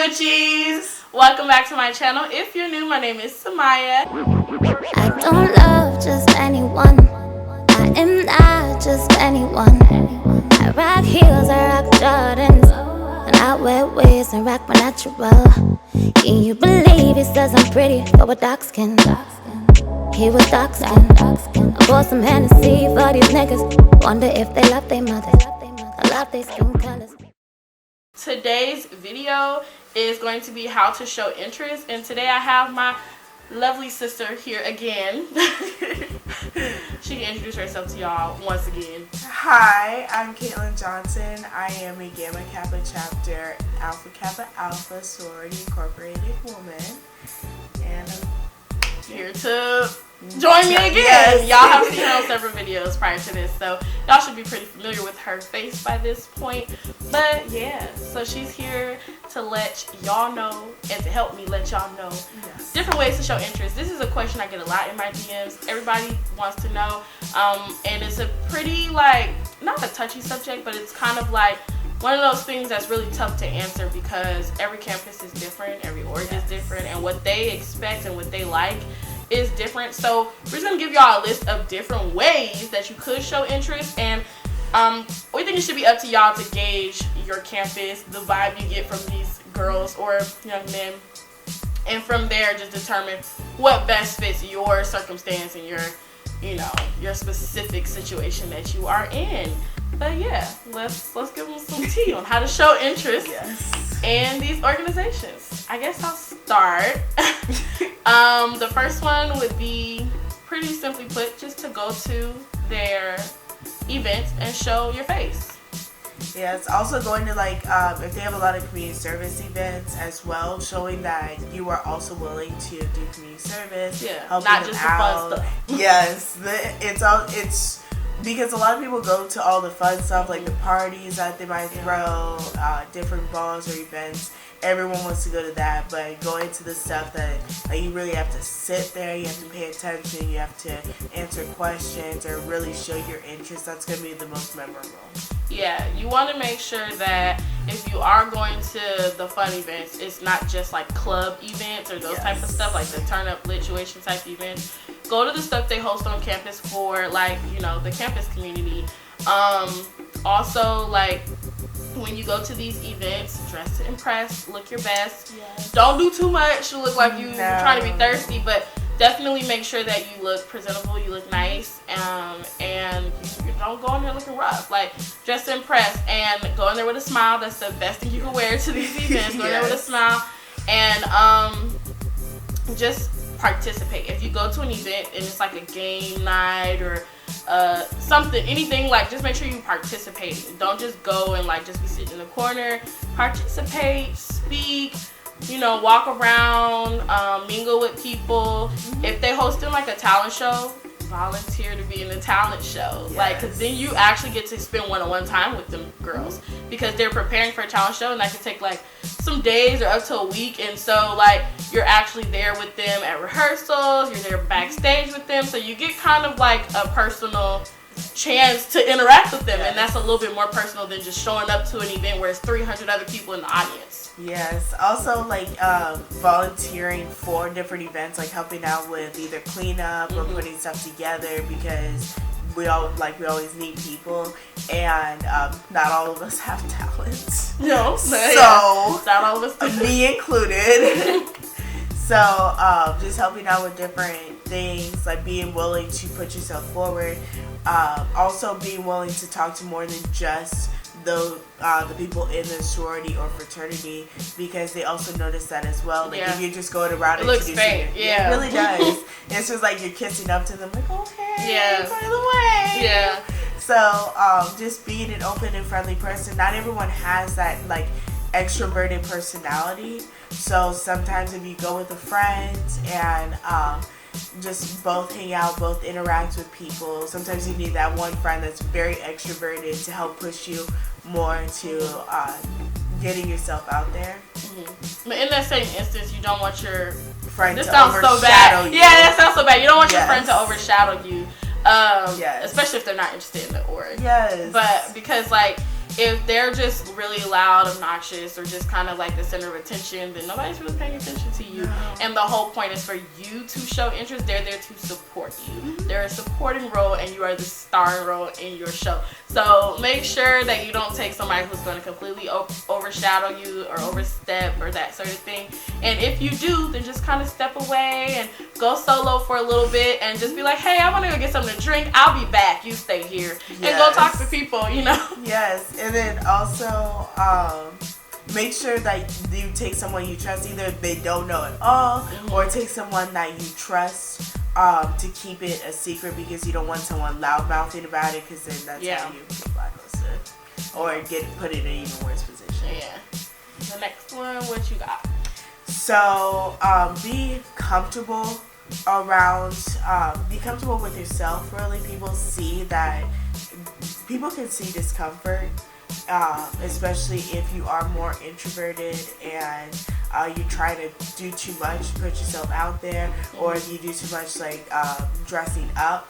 Gucci's! Welcome back to my channel. If you're new, my name is Semyia. I don't love just anyone. I am not just anyone. I rock heels, I rock Jordans, and I wear wigs and rock my natural. Can you believe he says I'm pretty for a dark skin? He was dark skin. I bought some Hennessy for these niggas. Wonder if they love their mothers. I love their skin colors. Today's video is going to be how to show interest, and today I have my lovely sister here again. She can introduce herself to y'all once again. Hi, I'm Caitlin Johnson. I am a Gamma Kappa chapter Alpha Kappa Alpha sorority incorporated woman, and I'm here to join me again. Yes. Y'all have seen her on several videos prior to this, so y'all should be pretty familiar with her face by this point. But yeah, so she's here to let y'all know and to help me let y'all know different ways to show interest. This is a question I get a lot in my DMs. Everybody wants to know, and it's a pretty, like, not a touchy subject, but it's kind of like one of those things that's really tough to answer because every campus is different, every org is different, and what they expect and what they like is different. So we're just gonna give y'all a list of different ways that you could show interest, and we think it should be up to y'all to gauge your campus, the vibe you get from these girls or young men, and from there just determine what best fits your circumstance and your specific situation that you are in. But yeah, let's give them some tea on how to show interest in these organizations. I guess I'll start. The first one would be, pretty simply put, just to go to their events and show your face. Yeah, it's also going to, like, if they have a lot of community service events as well, showing that you are also willing to do community service, helping not them just out. The fun stuff. Yes, it's because a lot of people go to all the fun stuff, like the parties that they might throw, different balls or events. Everyone wants to go to that, but going to the stuff that, like, you really have to sit there, you have to pay attention, you have to answer questions or really show your interest. That's going to be the most memorable. Yeah, you want to make sure that if you are going to the fun events, it's not just like club events or those type of stuff, like the turn up lituation type events. Go to the stuff they host on campus for, like, the campus community. Also, like, when you go to these events, dress to impress, look your best. Don't do too much to look like you're trying to be thirsty, but definitely make sure that you look presentable, you look nice, and you don't go in there looking rough. Like, dress to impress and go in there with a smile. That's the best thing you can wear to these events. Go in there with a smile and just participate. If you go to an event and it's like a game night or something, anything, like, just make sure you participate. Don't just go and, like, just be sitting in the corner. Participate, speak, walk around, mingle with people. If they hosting, like, a talent show, volunteer to be in the talent show. Like, because then you actually get to spend one-on-one time with them girls, because they're preparing for a talent show, and that can take, like, some days or up to a week. And so, like, you're actually there with them at rehearsals, you're there backstage with them, so you get kind of like a personal chance to interact with them, and that's a little bit more personal than just showing up to an event where it's 300 other people in the audience. Yes. Also, like, volunteering for different events, like helping out with either cleanup or putting stuff together, because we always need people, and not all of us have talents. No, so not all of us, me included. So just helping out with different things, like being willing to put yourself forward. Also being willing to talk to more than just the people in the sorority or fraternity, because they also notice that as well. Like, if you're just going around, it looks fake. It really does. It's just like you're kissing up to them, like, oh, hey, by the way. Yeah. So just being an open and friendly person. Not everyone has that, like, extroverted personality. So sometimes if you go with a friend and just both hang out, both interact with people, sometimes you need that one friend that's very extroverted to help push you more to getting yourself out there. But in that same instance, you don't want your friend to overshadow so bad. you. Yeah, that sounds so bad. You don't want your friend to overshadow you, especially if they're not interested in the org. Yes. But because, like, if they're just really loud, obnoxious, or just kind of like the center of attention, then nobody's really paying attention to you. No. And the whole point is for you to show interest. They're there to support you. They're a supporting role, and you are the starring role in your show. So make sure that you don't take somebody who's going to completely overshadow you or overstep or that sort of thing. And if you do, then just kind of step away and go solo for a little bit and just be like, hey, I want to go get something to drink. I'll be back. You stay here. And go talk to people, you know? Yes. And then also, make sure that you take someone you trust. Either they don't know at all, or take someone that you trust to keep it a secret, because you don't want someone loud-mouthing about it, because then that's how you get blacklisted or get put in an even worse position. Yeah. The next one, what you got? So, be comfortable be comfortable with yourself. Really, people can see discomfort, especially if you are more introverted and you try to do too much, put yourself out there, or if you do too much like dressing up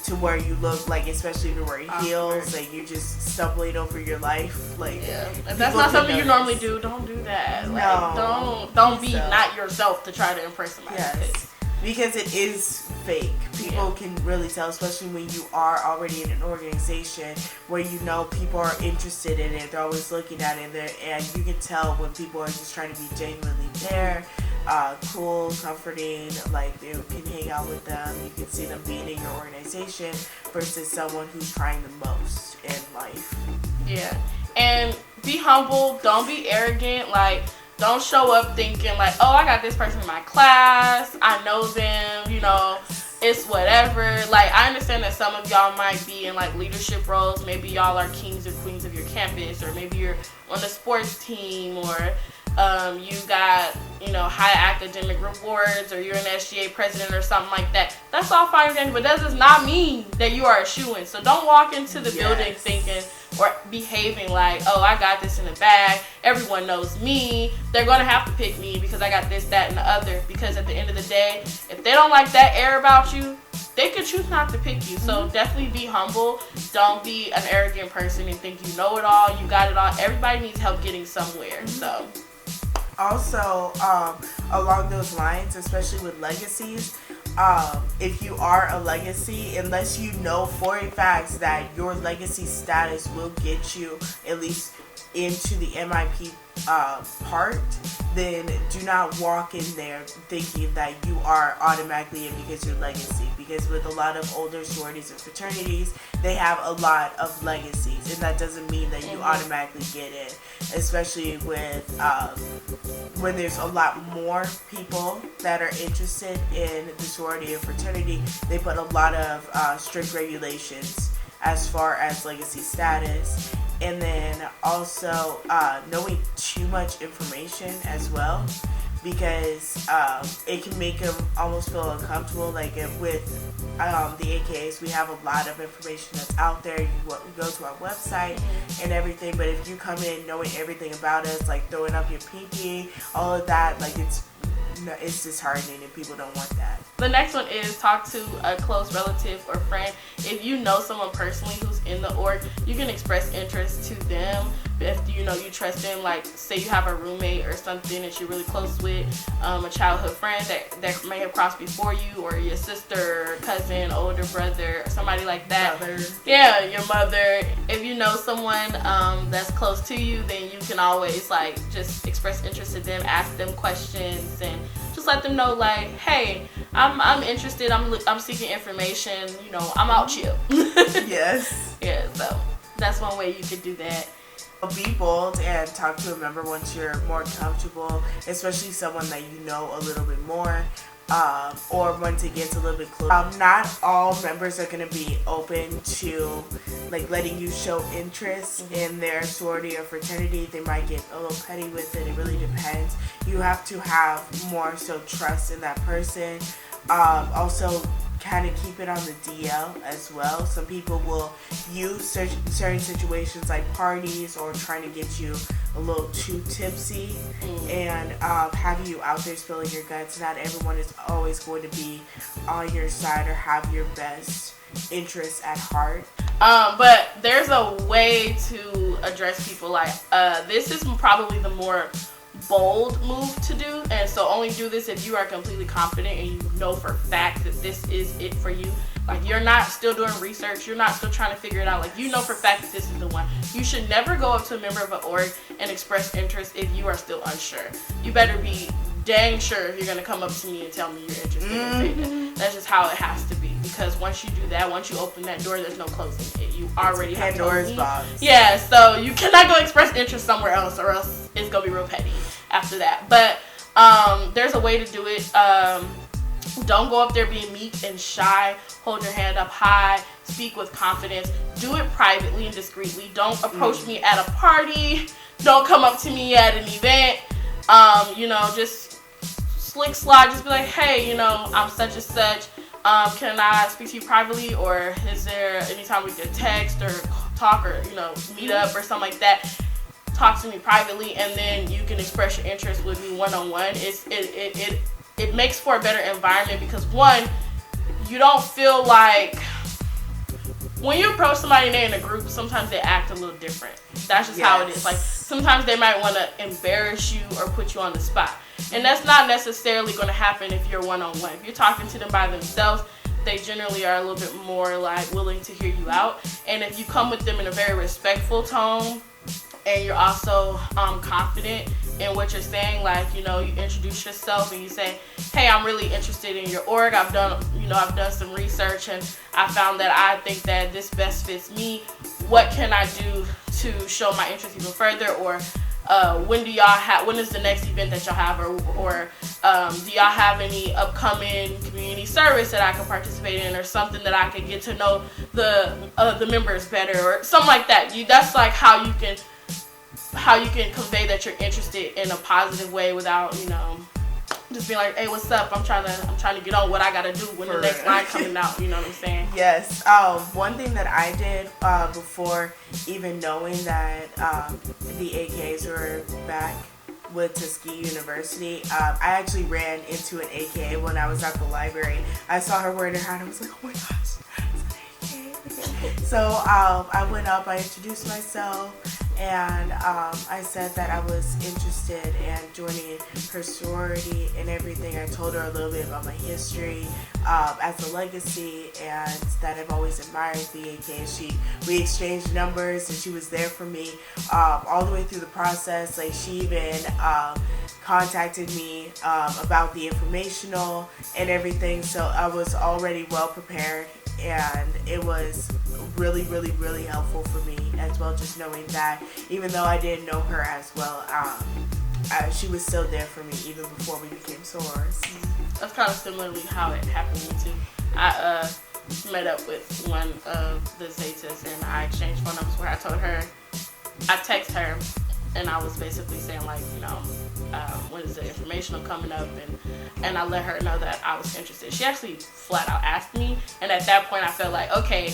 to where you look like, especially if you're wearing heels, like you're just stumbling over your life. Like, if that's not something you normally do, don't do that. No, like, don't be not yourself to try to impress somebody. Yes. Because it is fake. People can really tell, especially when you are already in an organization where you know people are interested in it. They're always looking at it, and you can tell when people are just trying to be genuinely there, cool, comforting, like they can hang out with them. You can see them being in your organization versus someone who's trying the most in life. Yeah. And be humble. Don't be arrogant. Like, don't show up thinking like, oh, I got this person in my class, I know them, you know, it's whatever. Like, I understand that some of y'all might be in like leadership roles. Maybe y'all are kings or queens of your campus, or maybe you're on the sports team, or you got, you know, high academic rewards, or you're an SGA president or something like that. That's all fine and dandy, but that does not mean that you are a shoo-in. So don't walk into the building thinking or behaving like, oh, I got this in the bag, everyone knows me, they're gonna have to pick me because I got this, that, and the other. Because at the end of the day, if they don't like that air about you, they could choose not to pick you. So definitely be humble. Don't be an arrogant person and think you know it all, you got it all. Everybody needs help getting somewhere. So also, along those lines, especially with legacies, if you are a legacy, unless you know for a fact that your legacy status will get you at least into the MIP part, then do not walk in there thinking that you are automatically in because you're legacy. Because with a lot of older sororities and fraternities, they have a lot of legacies, and that doesn't mean that you automatically get in. Especially with when there's a lot more people that are interested in the sorority and fraternity, they put a lot of strict regulations as far as legacy status. And then also knowing too much information as well, because it can make them almost feel uncomfortable. Like with the AKAs, we have a lot of information that's out there. You go to our website and everything, but if you come in knowing everything about us, like throwing up your pinky, all of that, like it's disheartening, and people don't want that. The next one is talk to a close relative or friend. If you know someone personally who's in the org, you can express interest to them. If you know you trust them, like say you have a roommate or something that you're really close with, a childhood friend that may have crossed before you, or your sister, cousin, older brother, or somebody like that. Mother. Yeah, your mother. If you know someone that's close to you, then you can always like just express interest to them, ask them questions, and just let them know like, hey, I'm interested. I'm seeking information. You know, I'm out chill. Yes. Yeah. So that's one way you could do that. Be bold and talk to a member once you're more comfortable, especially someone that you know a little bit more, or once it gets a little bit closer. Not all members are going to be open to like letting you show interest in their sorority or fraternity. They might get a little petty with it. It really depends. You have to have more so trust in that person. Also, kind of keep it on the DL as well. Some people will use certain situations like parties or trying to get you a little too tipsy and have you out there spilling your guts. Not everyone is always going to be on your side or have your best interests at heart. But there's a way to address people like, this is probably the more bold move to do, and so only do this if you are completely confident and you know for a fact that this is it for you. Like, you're not still doing research, you're not still trying to figure it out. Like, you know for a fact that this is the one. You should never go up to a member of an org and express interest if you are still unsure. You better be dang sure if you're gonna come up to me and tell me you're interested in say that. That's just how it has to be, because once you do that, once you open that door, there's no closing it. You already have Pandora's box. Yeah, so you cannot go express interest somewhere else, or else it's gonna be real petty after that. But there's a way to do it. Don't go up there being meek and shy. Hold your hand up high. Speak with confidence. Do it privately and discreetly. Don't approach me at a party. Don't come up to me at an event. Just slick slide. Just be like, hey, I'm such and such. Can I speak to you privately, or is there any time we could text or talk or meet up or something like that? Talk to me privately, and then you can express your interest with me one-on-one. It makes for a better environment, because one, you don't feel like when you approach somebody and they're in a group, sometimes they act a little different. That's just how it is. Like, sometimes they might want to embarrass you or put you on the spot. And that's not necessarily going to happen if you're one-on-one. If you're talking to them by themselves, they generally are a little bit more like willing to hear you out. And if you come with them in a very respectful tone, and you're also confident in what you're saying, like, you introduce yourself and you say, hey, I'm really interested in your org. I've done some research, and I found that I think that this best fits me. What can I do to show my interest even further? Or when is the next event that y'all have? Or do y'all have any upcoming community service that I can participate in, or something that I can get to know the members better, or something like that. That's like how you can convey that you're interested in a positive way without, just being like, hey, what's up? I'm trying to get on what I gotta do when the next line coming out. You know what I'm saying? Yes. One thing that I did before even knowing that the AKAs were back with Tuskegee University, I actually ran into an AKA when I was at the library. I saw her wearing her hat, and I was like, oh my gosh, it's an AKA. So I went up, I introduced myself, and I said that I was interested in joining her sorority and everything. I told her a little bit about my history as a legacy, and that I've always admired the AK. We exchanged numbers, and she was there for me all the way through the process. Like, she even contacted me about the informational and everything, so I was already well prepared, and it was really, really, really helpful for me as well, just knowing that even though I didn't know her as well, she was still there for me even before we became sorors. That's kind of similarly how it happened to me too. I met up with one of the Zetas, and I exchanged phone numbers where I told her, I text her, and I was basically saying, like, when is the informational coming up, and I let her know that I was interested. She actually flat out asked me, and at that point I felt like, okay,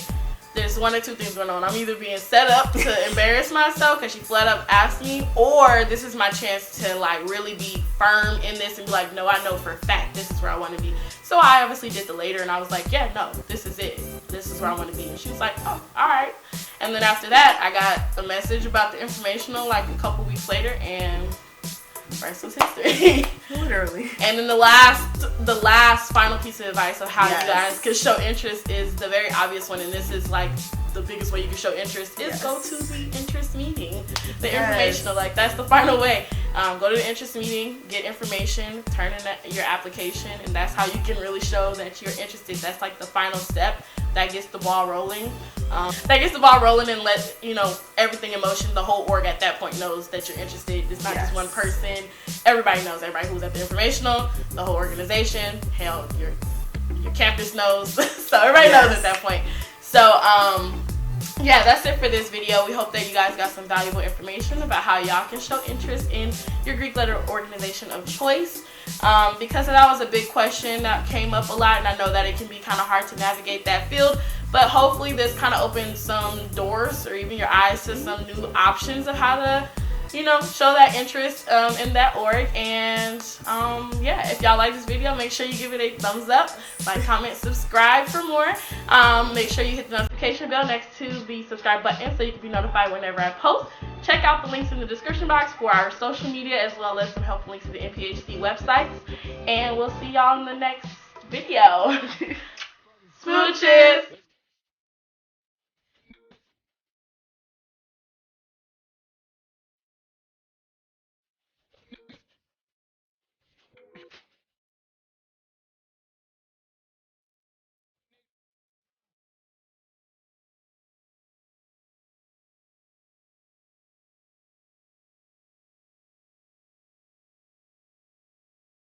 there's one or two things going on. I'm either being set up to embarrass myself because she flat out asked me, or this is my chance to like really be firm in this and be like, no, I know for a fact this is where I want to be. So I obviously did the later, and I was like, yeah, no, this is it. This is where I want to be. And she was like, oh, all right. And then after that, I got a message about the informational like a couple weeks later, and rest was history. Literally. And then the last final piece of advice of how you guys can show interest is the very obvious one, and this is like the biggest way you can show interest is go to the interest meeting. The informational, like, that's the final way. Go to the interest meeting, get information, turn in your application, and that's how you can really show that you're interested. That's like the final step that gets the ball rolling. And let everything in motion. The whole org at that point knows that you're interested. It's not just one person. Everybody knows. Everybody who's at the informational, the whole organization, hell, your campus knows. So everybody knows at that point. So yeah, that's it for this video. We hope that you guys got some valuable information about how y'all can show interest in your Greek letter organization of choice. Because that was a big question that came up a lot, and I know that it can be kind of hard to navigate that field, but hopefully this kind of opens some doors or even your eyes to some new options of how to you know, show that interest in that org. And yeah, if y'all like this video, make sure you give it a thumbs up, like, comment, subscribe for more. Make sure you hit the notification bell next to the subscribe button so you can be notified whenever I post. Check out the links in the description box for our social media, as well as some helpful links to the NPHC websites. And we'll see y'all in the next video. Smooches!